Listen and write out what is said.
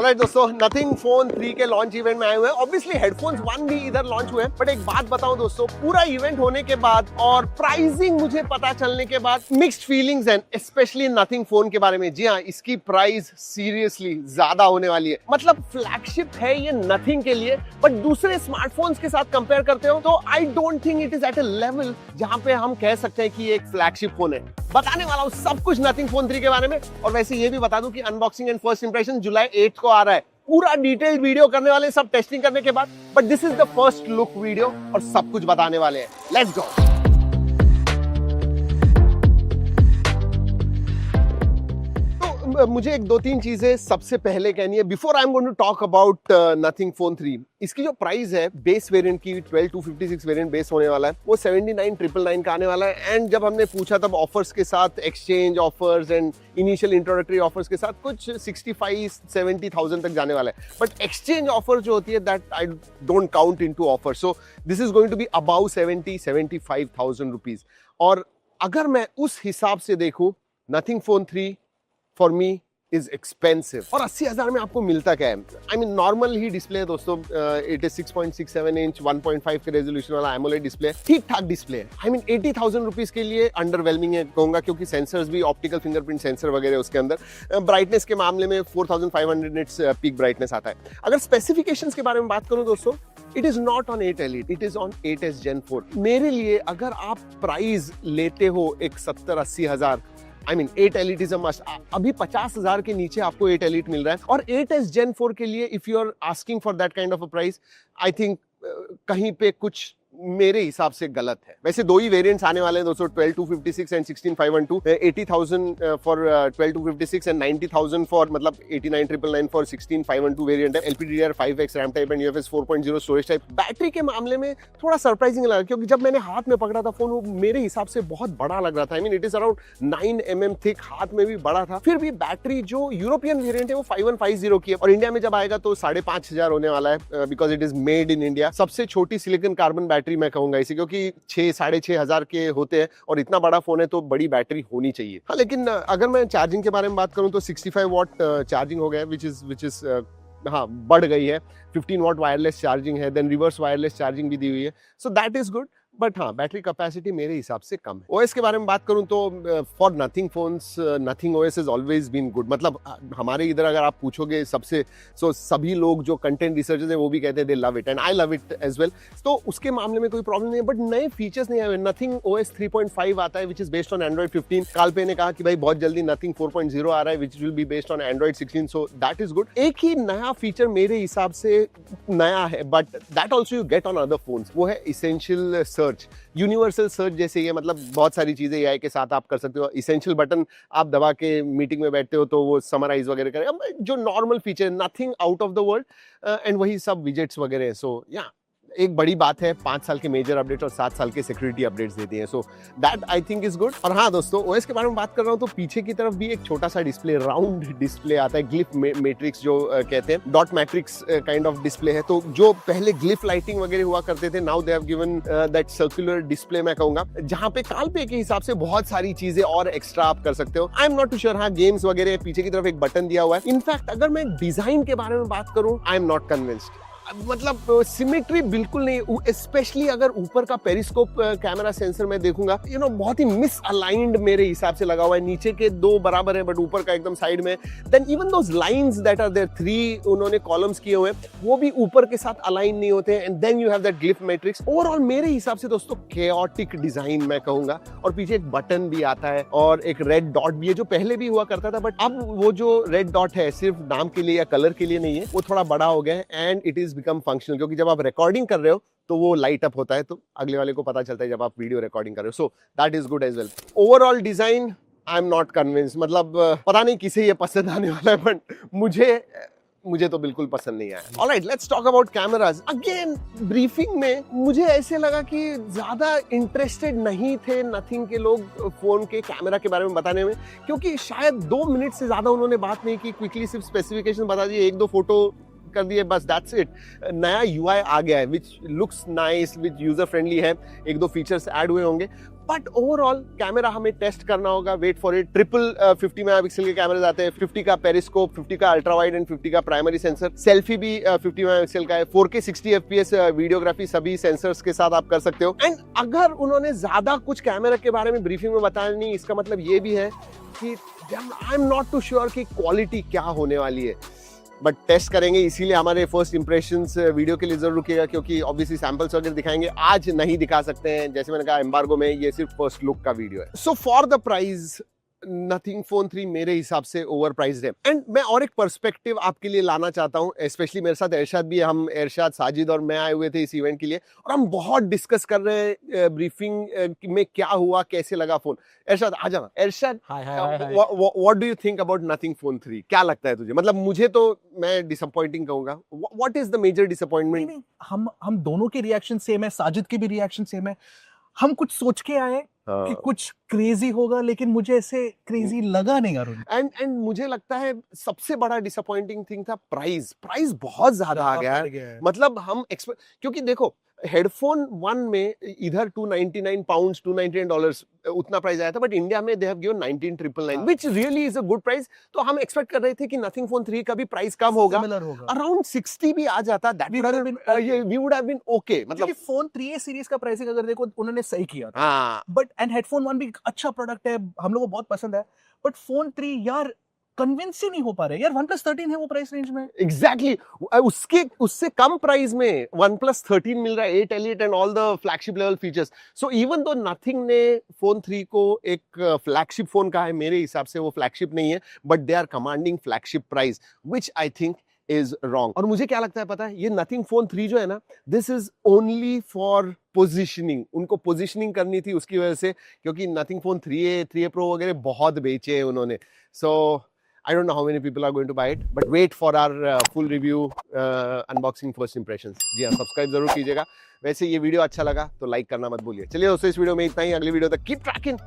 Alright दोस्तों, nothing phone 3 के launch event में आए हुए हैं। ऑब्वियसली हेडफोन्स 1 भी इधर लॉन्च हुए हैं, बट एक बात बताऊं दोस्तों, पूरा इवेंट होने के बाद और प्राइसिंग मुझे पता चलने के बाद मिक्स्ड फीलिंग्स हैं, स्पेशली नथिंग फोन के बारे में। जी हाँ, इसकी प्राइस सीरियसली ज्यादा होने वाली है। मतलब फ्लैगशिप है ये नथिंग के लिए, बट दूसरे स्मार्टफोन्स के साथ कंपेयर करते हो तो I don't think it is at a level जहां पे हम कह सकते हैं कि ये एक फ्लैगशिप फोन है। बताने वाला हूं सब कुछ नथिंग फोन 3 के बारे में, और वैसे ये भी बता दूं कि अनबॉक्सिंग एंड फर्स्ट इंप्रेशन जुलाई 8 को आ रहा है। पूरा डिटेल्ड वीडियो करने वाले सब टेस्टिंग करने के बाद, but this is the first look video और सब कुछ बताने वाले हैं। Let's go. मुझे एक दो तीन चीजें सबसे पहले कहनी है before I am going to talk about nothing phone 3। इसकी जो प्राइस है बेस वेरिएंट की 12256 वेरिएंट बेस होने वाला है, वो 79,999 का आने वाला है। एंड जब हमने पूछा तब ऑफर्स के साथ, exchange offers and initial introductory offers के साथ कुछ 65-70,000 तक जाने वाला है। बट एक्सचेंज ऑफर जो होती है that I don't count into offer, so this is going to be about 70-75,000 rupees. और अगर मैं उस हिसाब से देखूं, nothing phone 3 for me is expensive. और 80,000 में आपको मिलता क्या है? आई मीन नॉर्मल ही डिस्प्ले है दोस्तों, इट इज 6.67 इंच 1.5 के रेजोल्यूशन वाला एमोलेड डिस्प्ले, ठीक ठाक डिस्प्ले है। आई मीन 80,000 रुपीज के लिए अंडरवेलमिंग है कहूंगा, क्योंकि सेंसर्स भी ऑप्टिकल फिंगरप्रिंट सेंसर वगैरह उसके अंदर। ब्राइटनेस के मामले में 4500 निट्स पीक ब्राइटनेस आता है। अगर स्पेसिफिकेशंस के बारे में बात करूं दोस्तों, it is not on 8 Elite, it is on 8s Gen 4। मेरे लिए अगर आप प्राइस लेते हो एक 70-80 हजार, I mean 8 Elite is a must। अभी 50,000 के नीचे आपको 8 Elite मिल रहा है, और 8s Gen 4 के लिए if you are asking for that kind of a price, I think कहीं पे कुछ मेरे हिसाब से गलत है। वैसे दो ही वेरिएंट्स आने वाले हैं दोस्तों, 12256 एंड 16512। 80,000 फॉर 12256 एंड 90,000 फॉर, मतलब 89,999 फॉर 16512 वेरिएंट है। LPDDR5X RAM type and UFS 4.0 storage type. Battery के मामले में थोड़ा सरप्राइजिंग लगा, क्योंकि जब मैंने हाथ में पकड़ा था फोन, वो मेरे हिसाब से बहुत बड़ा लग रहा था। I mean it is around 9 mm thick, हाथ में भी बड़ा था। फिर भी बैटरी जो यूरोपियन वेरिएंट है वो 5150 की है, और इंडिया में जब आएगा तो 5,500 होने वाला है, because it is made in India. सबसे छोटी सिलिकॉन कार्बन बैटरी मैं कहूंगा इसे, क्योंकि 6,500 के होते हैं, और इतना बड़ा फोन है तो बड़ी बैटरी होनी चाहिए। हाँ, लेकिन अगर मैं चार्जिंग के बारे में बात करूं तो 65 वॉट चार्जिंग हो गया, विच इज हाँ, बढ़ गई है। 15 वॉट वायरलेस चार्जिंग है, देन रिवर्स वायरलेस चार्जिंग भी दी हुई है, सो दैट इज गुड। बट हाँ, बैटरी कैपेसिटी मेरे हिसाब से कम है। ओएस के बारे में बात करूं तो for nothing phones, nothing OS is always been good. मतलब हमारे इधर अगर आप पूछोगे सबसे, सो सभी लोग जो कंटेंट रिसर्चर्स हैं वो भी कहते हैं they love it, and I love it as well. तो उसके मामले में कोई प्रॉब्लम नहीं है, बट नए फीचर्स नहीं आए। नथिंग ओएस 3.5 आता है, which is based on Android 15। कालपे ने कहा कि भाई बहुत जल्दी नथिंग 4.0 आ रहा है, which will be based on Android 16, so that is good. एक ही नया फीचर मेरे हिसाब से नया है, but that also you get on other phones, वो है इसेंशियल सर्च, यूनिवर्सल सर्च जैसे ही है। मतलब बहुत सारी चीजें एआई के साथ आप कर सकते हो। इसेंशियल बटन आप दबा के मीटिंग में बैठते हो तो वो समराइज वगैरह करे, जो normal feature, nothing out of the world, and वही सब विजेट्स वगैरह है। सो या एक बड़ी बात है, 5 साल के मेजर अपडेट और 7 साल के सिक्योरिटी अपडेट्स देते हैं, so that I think is good. और हाँ दोस्तों, ओएस के बारे में बात कर रहा हूँ तो पीछे की तरफ भी एक छोटा सा डिस्प्ले, राउंड डिस्प्ले आता है, ग्लिफ मैट्रिक्स जो कहते हैं, dot matrix kind of display है। तो जो पहले ग्लिफ लाइटिंग वगैरह हुआ करते थे, now they have given that circular display, मैं कहूंगा, जहां पे कालपे के हिसाब से बहुत सारी चीजें और एक्स्ट्रा आप कर सकते हो। I am not too sure. हाँ, गेम्स वगैरह, पीछे की तरफ एक बटन दिया हुआ है। इनफैक्ट अगर मैं डिजाइन के बारे में बात करूं, आई एम नॉट कन्विंस्ड। मतलब सिमेट्री बिल्कुल नहीं, स्पेशली अगर ऊपर का पेरिस्कोप कैमरा सेंसर मैं देखूंगा, यू नो, बहुत ही मिस अलाइंड मेरे हिसाब से लगा हुआ है। नीचे के 2 बराबर है, बट ऊपर का एकदम साइड में। Then even those lines that are there, 3 उन्होंने कॉलम्स किए हुए हैं, वो भी ऊपर के साथ अलाइन नहीं होते हैं। And then you have that glyph matrix. Overall मेरे हिसाब से दोस्तों केओटिक डिजाइन मैं कहूंगा। और पीछे एक बटन भी आता है और एक रेड डॉट भी है, जो पहले भी हुआ करता था, बट अब वो जो रेड डॉट है सिर्फ नाम के लिए या कलर के लिए नहीं है, वो थोड़ा बड़ा हो गया है, and it is become functional, क्योंकि जब आप रिकॉर्डिंग कर रहे हो तो वो लाइट अप होता है, तो अगले वाले को पता चलता है जब आप वीडियो रिकॉर्डिंग कर रहे हो। So that is good as well. Overall design I am not convince. मतलब पता नहीं किसे ये पसंद आने वाला है, बट मुझे तो बिल्कुल पसंद नहीं आया। Alright, let's talk about cameras. Again briefing में मुझे ऐसे लगा कि ज्यादा इंटरेस्टेड नहीं थे नथिंग के लोग फोन के कैमरा के बारे में बताने में, क्योंकि शायद 2 मिनट से ज्यादा उन्होंने बात नहीं की। क्विकली सिर्फ स्पेसिफिकेशन बता दिए, 1-2 फोटो कर दिए, बस दैट्स इट। नया यूआई आ गया है, which looks nice, which user friendly है, 1-2 फीचर्स ऐड हुए होंगे। बट ओवरऑल कैमरा हमें टेस्ट करना होगा, wait for it. Triple 50 megapixel के कैमरास आते हैं, 50 का पेरिस्कोप, 50 का अल्ट्रा वाइड एंड 50 का प्राइमरी सेंसर। सेल्फी भी 50 मेगापिक्सल का है, 4K 60 FPS वीडियोग्राफी सभी सेंसर्स के साथ आप कर सकते हो। एंड अगर उन्होंने ज्यादा कुछ कैमरा के बारे में ब्रीफिंग में बताया नहीं, इसका मतलब ये भी है कि I am not too sure कि क्वालिटी क्या होने वाली है, बट टेस्ट करेंगे। इसीलिए हमारे फर्स्ट इंप्रेशंस वीडियो के लिए जरूर रुकिएगा, क्योंकि ऑब्वियसली सैंपल्स वगैरह दिखाएंगे, आज नहीं दिखा सकते हैं। जैसे मैंने कहा एम्बार्गो में, ये सिर्फ फर्स्ट लुक का वीडियो है। So for the price nothing phone 3 मेरे हिसाब से ओवर प्राइस्ड है। एंड मैं और एक पर्सपेक्टिव आपके लिए लाना चाहता हूं, स्पेशली मेरे साथ एरशाद भी है। हम एरशाद, साजिद और मैं आए हुए थे इस इवेंट के लिए, और हम बहुत डिस्कस कर रहे हैं ब्रीफिंग में क्या हुआ, कैसे लगा फोन। एरशाद आ जाना। Irshad, what do you think about nothing phone 3? क्या लगता है तुझे? मतलब मुझे तो, मैं डिसअपॉइंटिंग कहूंगा। What is the major disappointment? हम दोनों के रिएक्शन सेम है, साजिद के भी रिएक्शन सेम है। हम कुछ सोच के आए कि कुछ क्रेजी होगा, लेकिन मुझे ऐसे क्रेजी लगा नहीं अरुण। एंड मुझे लगता है सबसे बड़ा डिसअपॉइंटिंग थिंग था प्राइस बहुत ज्यादा आ गया है। मतलब हम क्योंकि देखो हेडफोन 1 में इधर £299 $299 उतना प्राइस आया था, बट इंडिया में they have given 19,999 which really is a good price. तो हम एक्सपेक्ट कर रहे थे कि नथिंग फोन 3 का भी प्राइस कम होगा, अराउंड 60 भी आ जाता, that we would have been okay. मतलब फोन 3A सीरीज का प्राइसिंग अगर देखो उन्होंने सही किया था, बट एंड हेडफोन 1 भी अच्छा प्रोडक्ट है, हम लोगों को बहुत पसंद है, बट फोन 3 यार कन्विंस ही नहीं हो पा रहे यार। OnePlus 13 है वो प्राइस रेंज में। एग्जैक्टली उससे कम प्राइस में OnePlus 13 मिल रहा है, 8 Elite and all the flagship level features. So even though nothing ने फोन 3 को एक फ्लैगशिप फोन कहा है, मेरे हिसाब से वो फ्लैगशिप नहीं है, but they are commanding flagship price, which I think is wrong. और मुझे क्या लगता है पता है, ये नथिंग फोन 3 जो है ना, this is only for positioning. उनको पोजिशनिंग करनी थी उसकी वजह से, क्योंकि नथिंग फोन 3A प्रो वगैरह बहुत बेचे हैं उन्होंने। सो I don't know how many people are going to buy it, but wait for our full review, unboxing, first impressions. जी हाँ, सब्सक्राइब जरूर कीजिएगा। वैसे ये वीडियो अच्छा लगा तो लाइक करना मत भूलिए। चलिए दोस्तों, इस वीडियो में इतना ही। अगली वीडियो तक कीप ट्रैकिंग।